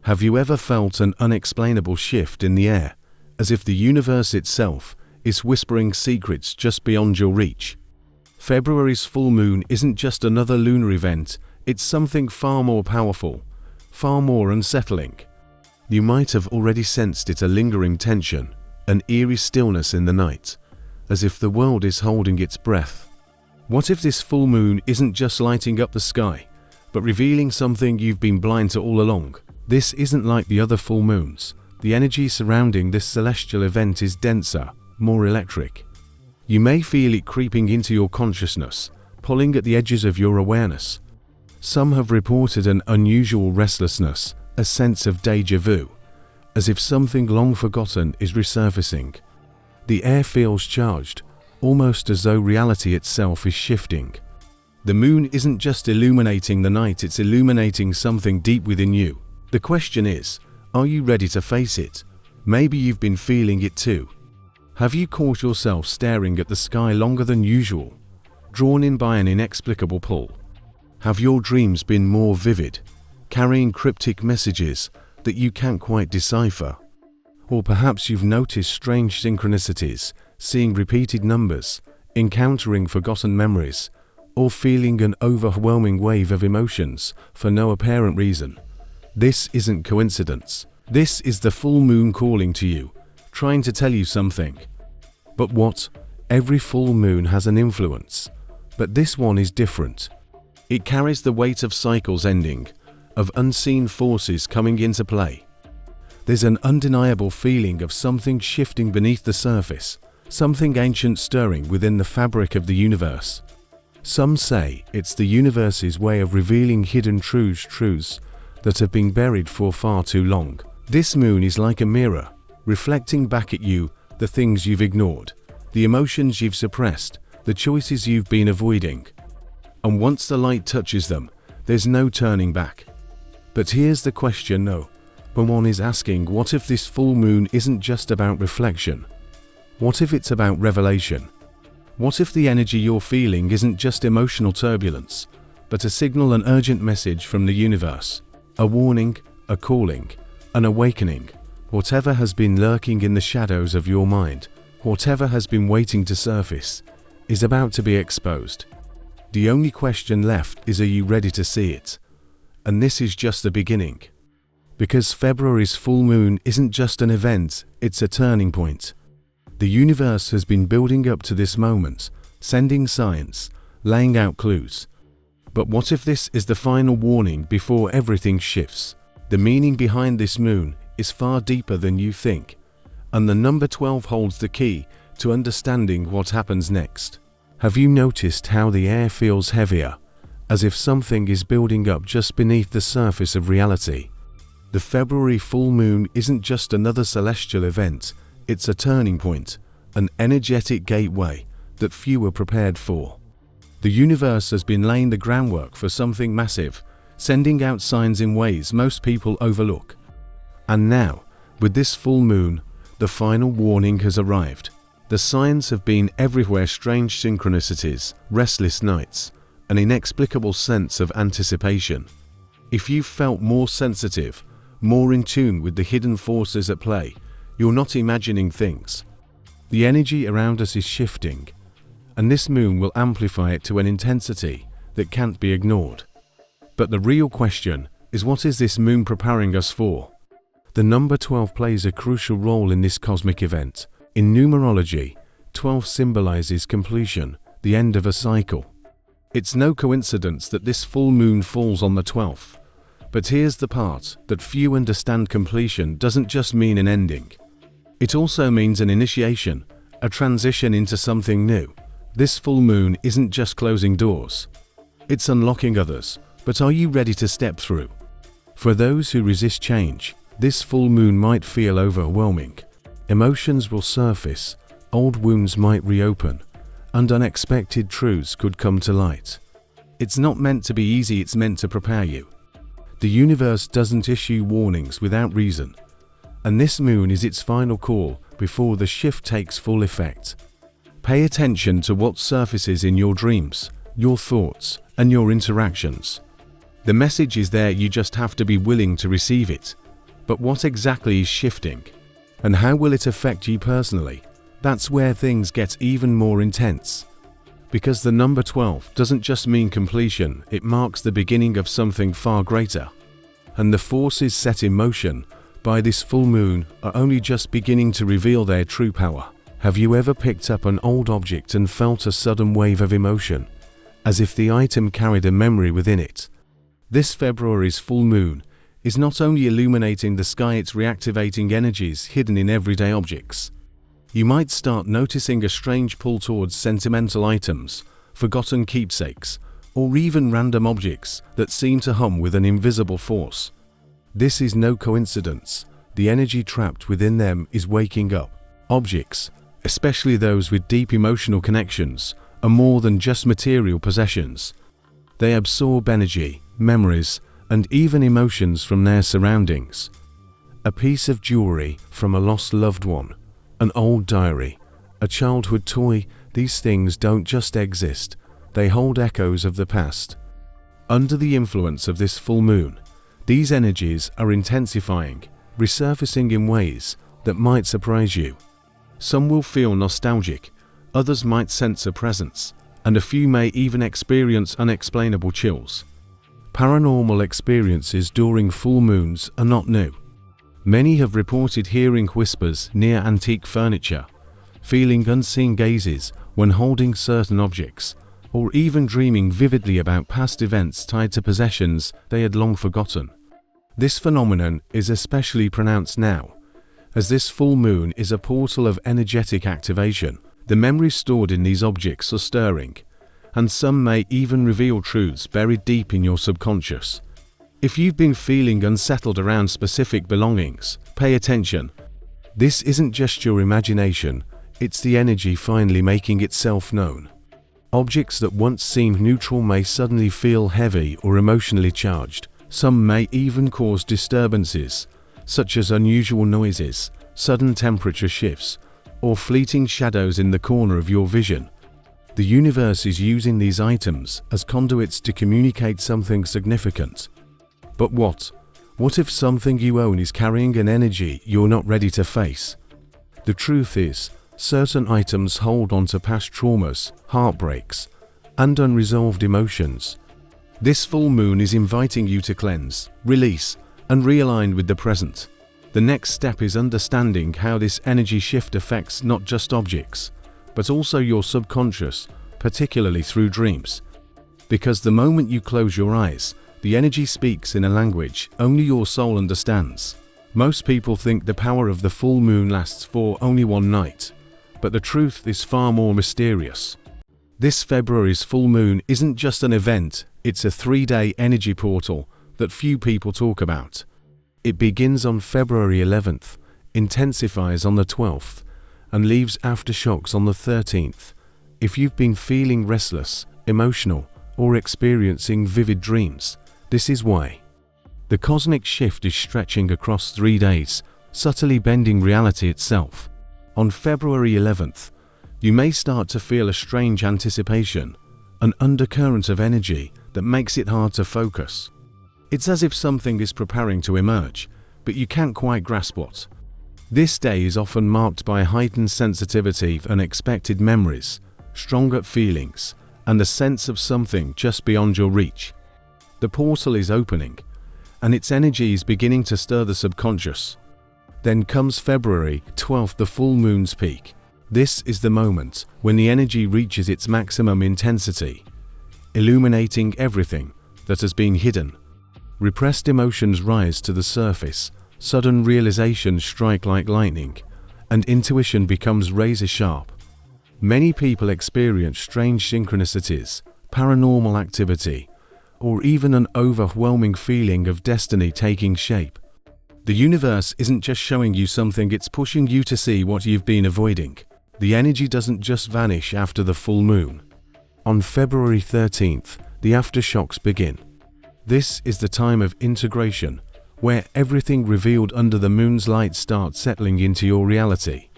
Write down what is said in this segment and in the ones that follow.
Have you ever felt an unexplainable shift in the air, as if the universe itself is whispering secrets just beyond your reach? February's full moon isn't just another lunar event, it's something far more powerful, far more unsettling. You might have already sensed it, a lingering tension, an eerie stillness in the night, as if the world is holding its breath. What if this full moon isn't just lighting up the sky, but revealing something you've been blind to all along? This isn't like the other full moons. The energy surrounding this celestial event is denser, more electric. You may feel it creeping into your consciousness, pulling at the edges of your awareness. Some have reported an unusual restlessness, a sense of déjà vu, as if something long forgotten is resurfacing. The air feels charged, almost as though reality itself is shifting. The moon isn't just illuminating the night, it's illuminating something deep within you. The question is, are you ready to face it? Maybe you've been feeling it too. Have you caught yourself staring at the sky longer than usual, drawn in by an inexplicable pull? Have your dreams been more vivid, carrying cryptic messages that you can't quite decipher? Or perhaps you've noticed strange synchronicities, seeing repeated numbers, encountering forgotten memories, or feeling an overwhelming wave of emotions for no apparent reason. This isn't coincidence. This is the full moon calling to you, trying to tell you something. But what? Every full moon has an influence, but this one is different. It carries the weight of cycles ending, of unseen forces coming into play. There's an undeniable feeling of something shifting beneath the surface, something ancient stirring within the fabric of the universe. Some say it's the universe's way of revealing hidden truths that have been buried for far too long. This moon is like a mirror, reflecting back at you the things you've ignored, the emotions you've suppressed, the choices you've been avoiding. And once the light touches them, there's no turning back. But here's the question, no one is asking, what if this full moon isn't just about reflection? What if it's about revelation? What if the energy you're feeling isn't just emotional turbulence, but a signal, an urgent message from the universe? A warning, a calling, an awakening. Whatever has been lurking in the shadows of your mind, whatever has been waiting to surface, is about to be exposed. The only question left is, are you ready to see it? And this is just the beginning. Because February's full moon isn't just an event, it's a turning point. The universe has been building up to this moment, sending signs, laying out clues. But what if this is the final warning before everything shifts? The meaning behind this moon is far deeper than you think, and the number 12 holds the key to understanding what happens next. Have you noticed how the air feels heavier, as if something is building up just beneath the surface of reality? The February full moon isn't just another celestial event, it's a turning point, an energetic gateway that few are prepared for. The universe has been laying the groundwork for something massive, sending out signs in ways most people overlook. And now, with this full moon, the final warning has arrived. The signs have been everywhere: strange synchronicities, restless nights, an inexplicable sense of anticipation. If you've felt more sensitive, more in tune with the hidden forces at play, you're not imagining things. The energy around us is shifting, and this moon will amplify it to an intensity that can't be ignored. But the real question is, what is this moon preparing us for? The number 12 plays a crucial role in this cosmic event. In numerology, 12 symbolizes completion, the end of a cycle. It's no coincidence that this full moon falls on the 12th. But here's the part that few understand: completion doesn't just mean an ending. It also means an initiation, a transition into something new. This full moon isn't just closing doors, it's unlocking others. But are you ready to step through? For those who resist change, this full moon might feel overwhelming. Emotions will surface, old wounds might reopen, and unexpected truths could come to light. It's not meant to be easy, it's meant to prepare you. The universe doesn't issue warnings without reason, and this moon is its final call before the shift takes full effect. Pay attention to what surfaces in your dreams, your thoughts, and your interactions. The message is there, you just have to be willing to receive it. But what exactly is shifting? And how will it affect you personally? That's where things get even more intense. Because the number 12 doesn't just mean completion, it marks the beginning of something far greater. And the forces set in motion by this full moon are only just beginning to reveal their true power. Have you ever picked up an old object and felt a sudden wave of emotion, as if the item carried a memory within it? This February's full moon is not only illuminating the sky, it's reactivating energies hidden in everyday objects. You might start noticing a strange pull towards sentimental items, forgotten keepsakes, or even random objects that seem to hum with an invisible force. This is no coincidence. The energy trapped within them is waking up. Objects, especially those with deep emotional connections, are more than just material possessions. They absorb energy, memories, and even emotions from their surroundings. A piece of jewelry from a lost loved one, an old diary, a childhood toy, these things don't just exist, they hold echoes of the past. Under the influence of this full moon, these energies are intensifying, resurfacing in ways that might surprise you. Some will feel nostalgic, others might sense a presence, and a few may even experience unexplainable chills. Paranormal experiences during full moons are not new. Many have reported hearing whispers near antique furniture, feeling unseen gazes when holding certain objects, or even dreaming vividly about past events tied to possessions they had long forgotten. This phenomenon is especially pronounced now, as this full moon is a portal of energetic activation. The memories stored in these objects are stirring, and some may even reveal truths buried deep in your subconscious. If you've been feeling unsettled around specific belongings, pay attention. This isn't just your imagination, it's the energy finally making itself known. Objects that once seemed neutral may suddenly feel heavy or emotionally charged. Some may even cause disturbances, such as unusual noises, sudden temperature shifts, or fleeting shadows in the corner of your vision. The universe is using these items as conduits to communicate something significant. But what if something you own is carrying an energy you're not ready to face? The truth is, certain items hold on to past traumas, heartbreaks, and unresolved emotions. This full moon is inviting you to cleanse, release, and realign with the present. The next step is understanding how this energy shift affects not just objects, but also your subconscious, particularly through dreams. Because the moment you close your eyes, the energy speaks in a language only your soul understands. Most people think the power of the full moon lasts for only one night, but the truth is far more mysterious. This February's full moon isn't just an event, it's a 3-day energy portal that few people talk about. It begins on February 11th, intensifies on the 12th, and leaves aftershocks on the 13th. If you've been feeling restless, emotional, or experiencing vivid dreams, this is why. The cosmic shift is stretching across 3 days, subtly bending reality itself. On February 11th, you may start to feel a strange anticipation, an undercurrent of energy that makes it hard to focus. It's as if something is preparing to emerge, but you can't quite grasp what. This day is often marked by heightened sensitivity of unexpected memories, strong gut feelings, and a sense of something just beyond your reach. The portal is opening, and its energy is beginning to stir the subconscious. Then comes February 12th, the full moon's peak. This is the moment when the energy reaches its maximum intensity, illuminating everything that has been hidden. Repressed emotions rise to the surface, sudden realizations strike like lightning, and intuition becomes razor sharp. Many people experience strange synchronicities, paranormal activity, or even an overwhelming feeling of destiny taking shape. The universe isn't just showing you something, it's pushing you to see what you've been avoiding. The energy doesn't just vanish after the full moon. On February 13th, the aftershocks begin. This is the time of integration, where everything revealed under the moon's light starts settling into your reality.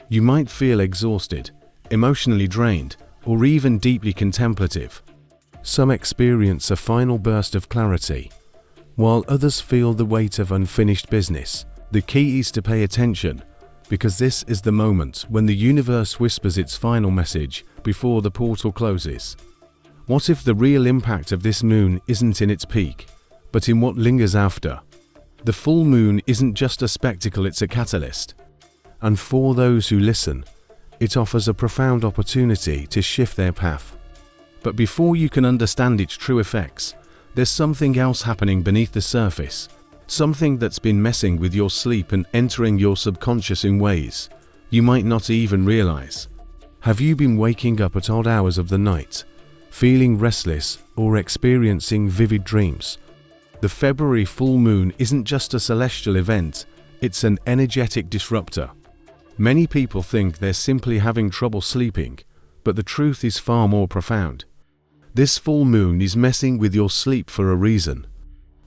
You might feel exhausted, emotionally drained, or even deeply contemplative. Some experience a final burst of clarity, while others feel the weight of unfinished business. The key is to pay attention, because this is the moment when the universe whispers its final message before the portal closes. What if the real impact of this moon isn't in its peak, but in what lingers after? The full moon isn't just a spectacle, it's a catalyst. And for those who listen, it offers a profound opportunity to shift their path. But before you can understand its true effects, there's something else happening beneath the surface. Something that's been messing with your sleep and entering your subconscious in ways you might not even realize. Have you been waking up at odd hours of the night, feeling restless or experiencing vivid dreams? The February full moon isn't just a celestial event, it's an energetic disruptor. Many people think they're simply having trouble sleeping, but the truth is far more profound. This full moon is messing with your sleep for a reason.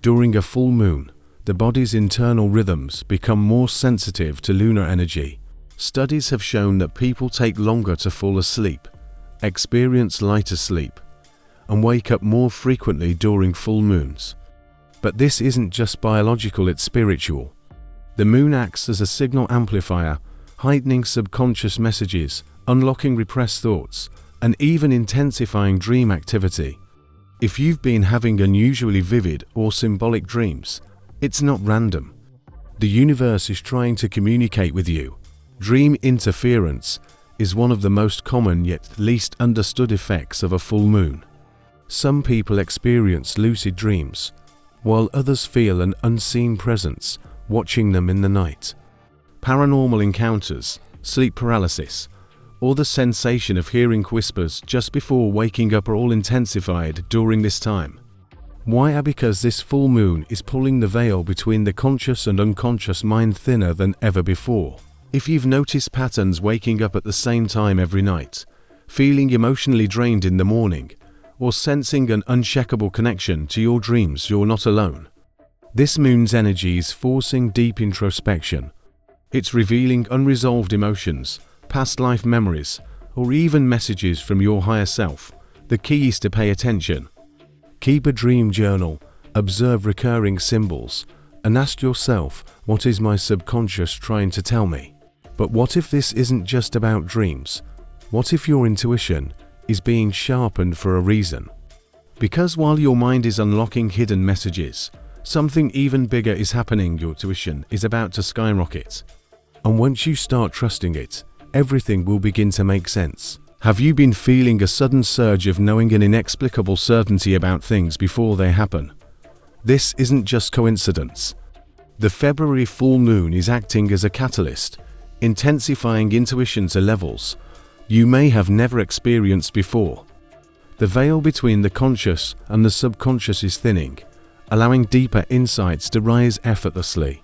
During a full moon, the body's internal rhythms become more sensitive to lunar energy. Studies have shown that people take longer to fall asleep, experience lighter sleep, and wake up more frequently during full moons. But this isn't just biological, it's spiritual. The moon acts as a signal amplifier, heightening subconscious messages, unlocking repressed thoughts, and even intensifying dream activity. If you've been having unusually vivid or symbolic dreams, it's not random. The universe is trying to communicate with you. Dream interference is one of the most common yet least understood effects of a full moon. Some people experience lucid dreams, while others feel an unseen presence watching them in the night. Paranormal encounters, sleep paralysis, or the sensation of hearing whispers just before waking up are all intensified during this time. Why? Because this full moon is pulling the veil between the conscious and unconscious mind thinner than ever before. If you've noticed patterns waking up at the same time every night, feeling emotionally drained in the morning, or sensing an unshakable connection to your dreams, you're not alone. This moon's energy is forcing deep introspection. It's revealing unresolved emotions, past life memories, or even messages from your higher self. The key is to pay attention. Keep a dream journal, observe recurring symbols, and ask yourself, what is my subconscious trying to tell me? But what if this isn't just about dreams? What if your intuition is being sharpened for a reason? Because while your mind is unlocking hidden messages, something even bigger is happening. Your intuition is about to skyrocket. And once you start trusting it, everything will begin to make sense. Have you been feeling a sudden surge of knowing, an inexplicable certainty about things before they happen? This isn't just coincidence. The February full moon is acting as a catalyst, intensifying intuition to levels you may have never experienced before. The veil between the conscious and the subconscious is thinning, allowing deeper insights to rise effortlessly.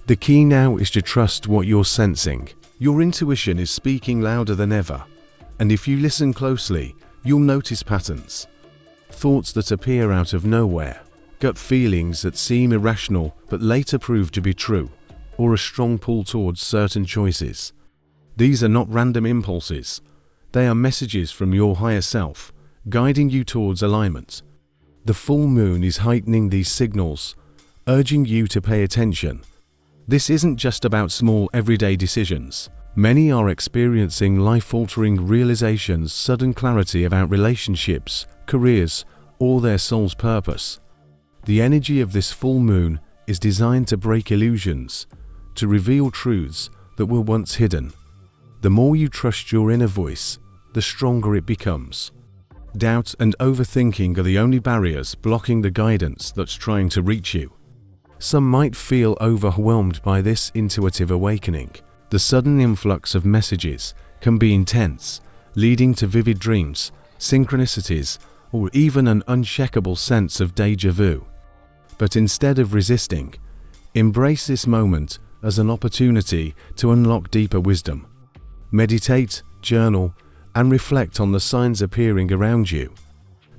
The key now is to trust what you're sensing. Your intuition is speaking louder than ever, and if you listen closely, you'll notice patterns. Thoughts that appear out of nowhere, gut feelings that seem irrational but later prove to be true, or a strong pull towards certain choices. These are not random impulses. They are messages from your higher self, guiding you towards alignment. The full moon is heightening these signals, urging you to pay attention. This isn't just about small everyday decisions. Many are experiencing life-altering realizations, sudden clarity about relationships, careers, or their soul's purpose. The energy of this full moon is designed to break illusions, to reveal truths that were once hidden. The more you trust your inner voice, the stronger it becomes. Doubt and overthinking are the only barriers blocking the guidance that's trying to reach you. Some might feel overwhelmed by this intuitive awakening. The sudden influx of messages can be intense, leading to vivid dreams, synchronicities, or even an unshakable sense of déjà vu. But instead of resisting, embrace this moment as an opportunity to unlock deeper wisdom. Meditate, journal, and reflect on the signs appearing around you.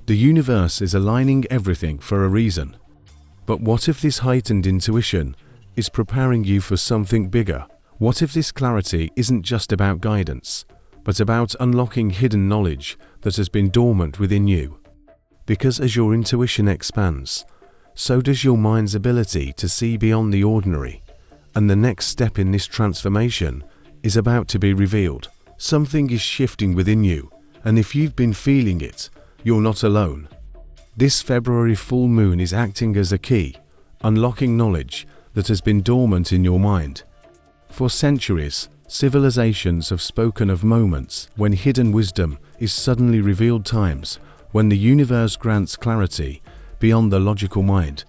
The universe is aligning everything for a reason. But what if this heightened intuition is preparing you for something bigger? What if this clarity isn't just about guidance, but about unlocking hidden knowledge that has been dormant within you? Because as your intuition expands, so does your mind's ability to see beyond the ordinary. And the next step in this transformation is about to be revealed. Something is shifting within you, and if you've been feeling it, you're not alone. This February full moon is acting as a key, unlocking knowledge that has been dormant in your mind. For centuries, civilizations have spoken of moments when hidden wisdom is suddenly revealed, times when the universe grants clarity beyond the logical mind.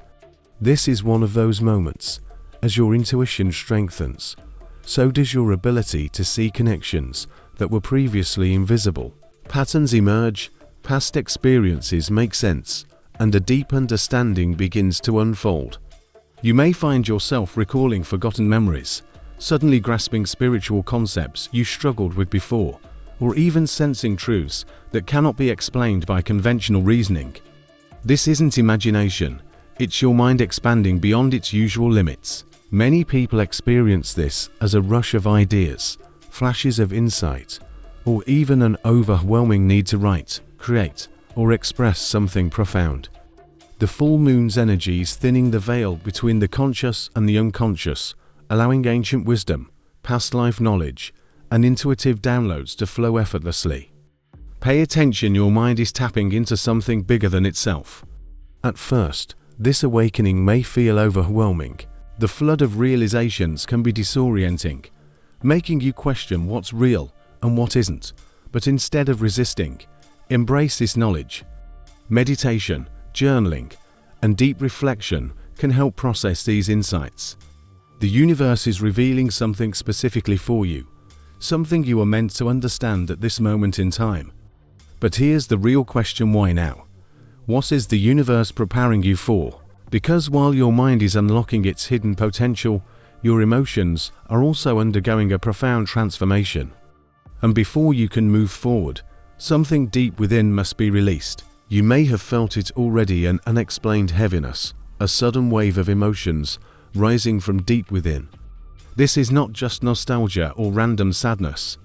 This is one of those moments. As your intuition strengthens, so does your ability to see connections that were previously invisible. Patterns emerge, past experiences make sense, and a deep understanding begins to unfold. You may find yourself recalling forgotten memories, suddenly grasping spiritual concepts you struggled with before, or even sensing truths that cannot be explained by conventional reasoning. This isn't imagination, it's your mind expanding beyond its usual limits. Many people experience this as a rush of ideas, flashes of insight, or even an overwhelming need to write, create, or express something profound. The full moon's energy is thinning the veil between the conscious and the unconscious, allowing ancient wisdom, past life knowledge, and intuitive downloads to flow effortlessly. Pay attention, your mind is tapping into something bigger than itself. At first, this awakening may feel overwhelming. The flood of realizations can be disorienting, making you question what's real and what isn't. But instead of resisting, embrace this knowledge. Meditation, journaling, and deep reflection can help process these insights. The universe is revealing something specifically for you, something you are meant to understand at this moment in time. But here's the real question: why now? What is the universe preparing you for? Because while your mind is unlocking its hidden potential, your emotions are also undergoing a profound transformation. And before you can move forward, something deep within must be released. You may have felt it already, an unexplained heaviness, a sudden wave of emotions rising from deep within. This is not just nostalgia or random sadness.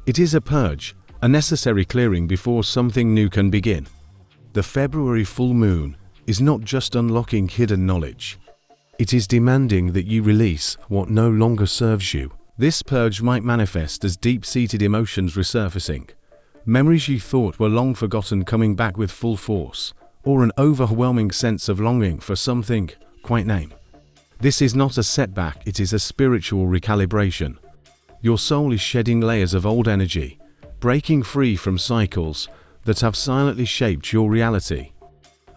It is a purge, a necessary clearing before something new can begin. The February full moon is not just unlocking hidden knowledge. It is demanding that you release what no longer serves you. This purge might manifest as deep-seated emotions resurfacing, memories you thought were long forgotten coming back with full force, or an overwhelming sense of longing for something quite name. This is not a setback, it is a spiritual recalibration. Your soul is shedding layers of old energy, breaking free from cycles that have silently shaped your reality.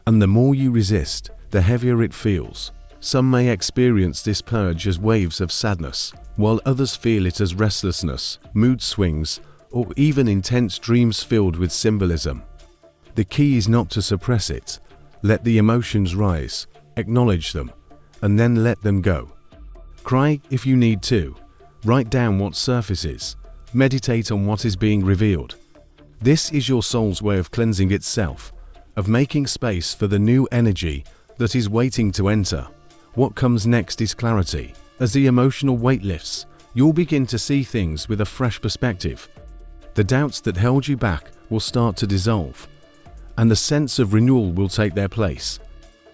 And the more you resist, the heavier it feels. Some may experience this purge as waves of sadness, while others feel it as restlessness, mood swings, or even intense dreams filled with symbolism. The key is not to suppress it. Let the emotions rise, acknowledge them, and then let them go. Cry if you need to. Write down what surfaces. Meditate on what is being revealed. This is your soul's way of cleansing itself, of making space for the new energy that is waiting to enter. What comes next is clarity. As the emotional weight lifts, you'll begin to see things with a fresh perspective. The doubts that held you back will start to dissolve, and the sense of renewal will take their place.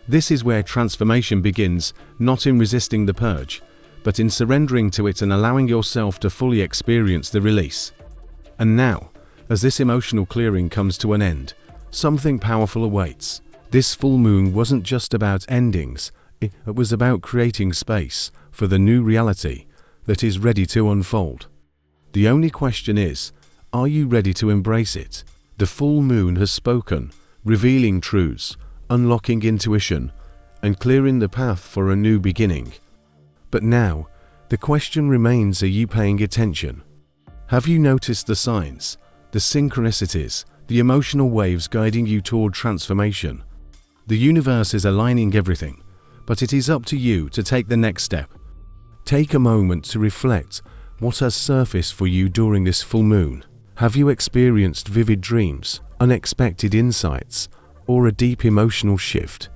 This is where transformation begins, not in resisting the purge, but in surrendering to it and allowing yourself to fully experience the release. And now, as this emotional clearing comes to an end, something powerful awaits. This full moon wasn't just about endings, it was about creating space for the new reality that is ready to unfold. The only question is, are you ready to embrace it? The full moon has spoken, revealing truths, unlocking intuition, and clearing the path for a new beginning. But now, the question remains, are you paying attention? Have you noticed the signs, the synchronicities, the emotional waves guiding you toward transformation? The universe is aligning everything, but it is up to you to take the next step. Take a moment to reflect what has surfaced for you during this full moon. Have you experienced vivid dreams, unexpected insights, or a deep emotional shift?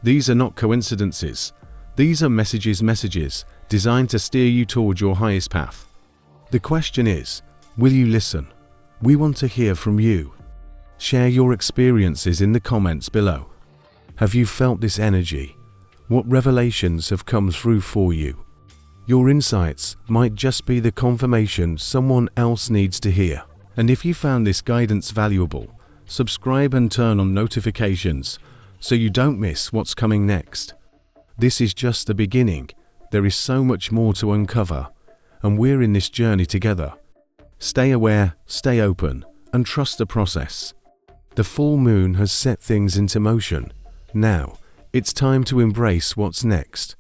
These are not coincidences. These are messages designed to steer you toward your highest path. The question is, will you listen? We want to hear from you. Share your experiences in the comments below. Have you felt this energy, What revelations have come through for you? Your insights might just be the confirmation someone else needs to hear. And if you found this guidance valuable, subscribe and turn on notifications so you don't miss what's coming next. This is just the beginning. There is so much more to uncover, and we're in this journey together. Stay aware, stay open, and trust the process. The full moon has set things into motion. Now, it's time to embrace what's next.